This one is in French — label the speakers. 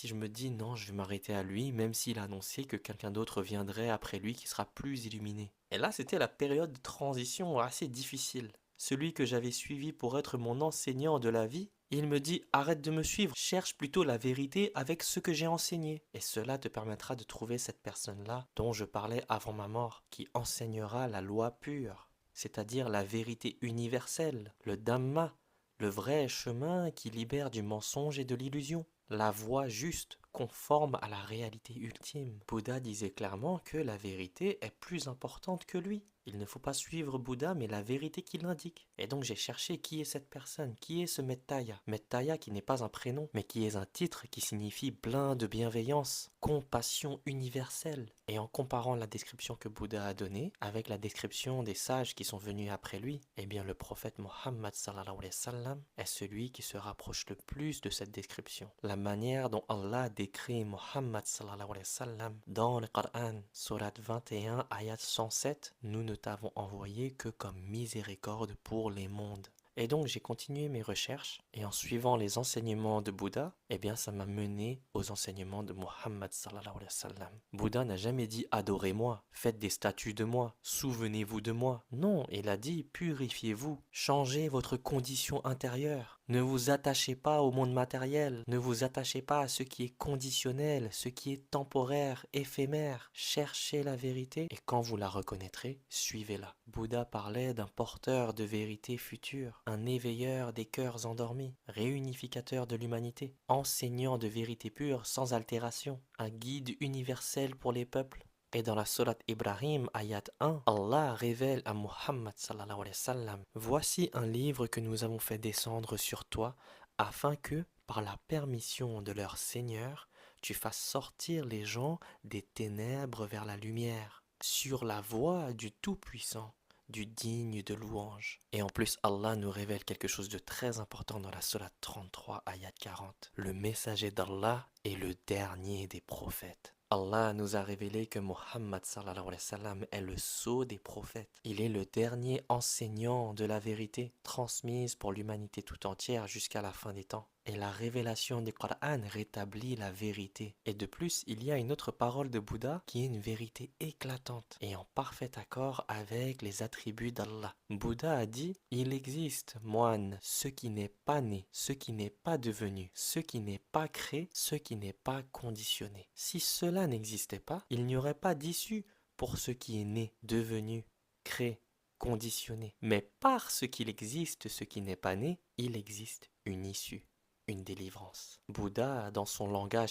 Speaker 1: si je me dis non, je vais m'arrêter à lui, même s'il a annoncé que quelqu'un d'autre viendrait après lui qui sera plus illuminé. Et là, c'était la période de transition assez difficile. Celui que j'avais suivi pour être mon enseignant de la vie, il me dit arrête de me suivre, cherche plutôt la vérité avec ce que j'ai enseigné. Et cela te permettra de trouver cette personne-là dont je parlais avant ma mort, qui enseignera la loi pure, c'est-à-dire la vérité universelle, le Dhamma, le vrai chemin qui libère du mensonge et de l'illusion, la voie juste, conforme à la réalité ultime. Bouddha disait clairement que la vérité est plus importante que lui. Il ne faut pas suivre Bouddha, mais la vérité qu'il indique. Et donc j'ai cherché qui est cette personne, qui est ce Mettaya. Mettaya qui n'est pas un prénom, mais qui est un titre qui signifie plein de bienveillance, compassion universelle. Et en comparant la description que Bouddha a donnée avec la description des sages qui sont venus après lui, eh bien le prophète Mohammed sallallahu alayhi wa sallam est celui qui se rapproche le plus de cette description. La manière dont Allah décrit Mohammed sallallahu alayhi wa sallam dans le Coran, sourate 21, ayat 107, nous ne t'avons envoyé que comme miséricorde pour les mondes. Et donc j'ai continué mes recherches et en suivant les enseignements de Bouddha, eh bien ça m'a mené aux enseignements de Mohammed sallallahu alayhi wa sallam. Bouddha n'a jamais dit adorez-moi, faites des statues de moi, souvenez-vous de moi. Non, il a dit purifiez-vous, changez votre condition intérieure. Ne vous attachez pas au monde matériel, ne vous attachez pas à ce qui est conditionnel, ce qui est temporaire, éphémère. Cherchez la vérité et quand vous la reconnaîtrez, suivez-la. Bouddha parlait d'un porteur de vérité future, un éveilleur des cœurs endormis, réunificateur de l'humanité, enseignant de vérité pure sans altération, un guide universel pour les peuples. Et dans la sourate Ibrahim, ayat 1, Allah révèle à Muhammad sallallahu alayhi wa sallam, voici un livre que nous avons fait descendre sur toi, afin que, par la permission de leur Seigneur, tu fasses sortir les gens des ténèbres vers la lumière, sur la voie du Tout-Puissant, du digne de louange. Et en plus, Allah nous révèle quelque chose de très important dans la sourate 33, ayat 40. Le messager d'Allah est le dernier des prophètes. Allah nous a révélé que Muhammad sallallahu alayhi wa sallam est le sceau des prophètes. Il est le dernier enseignant de la vérité transmise pour l'humanité tout entière jusqu'à la fin des temps. Et la révélation du Coran rétablit la vérité. Et de plus, il y a une autre parole de Bouddha qui est une vérité éclatante et en parfait accord avec les attributs d'Allah. Bouddha a dit, il existe, moine, ce qui n'est pas né, ce qui n'est pas devenu, ce qui n'est pas créé, ce qui n'est pas conditionné. Si cela n'existait pas, il n'y aurait pas d'issue pour ce qui est né, devenu, créé, conditionné. Mais parce qu'il existe ce qui n'est pas né, il existe une issue, une délivrance. Bouddha, dans son langage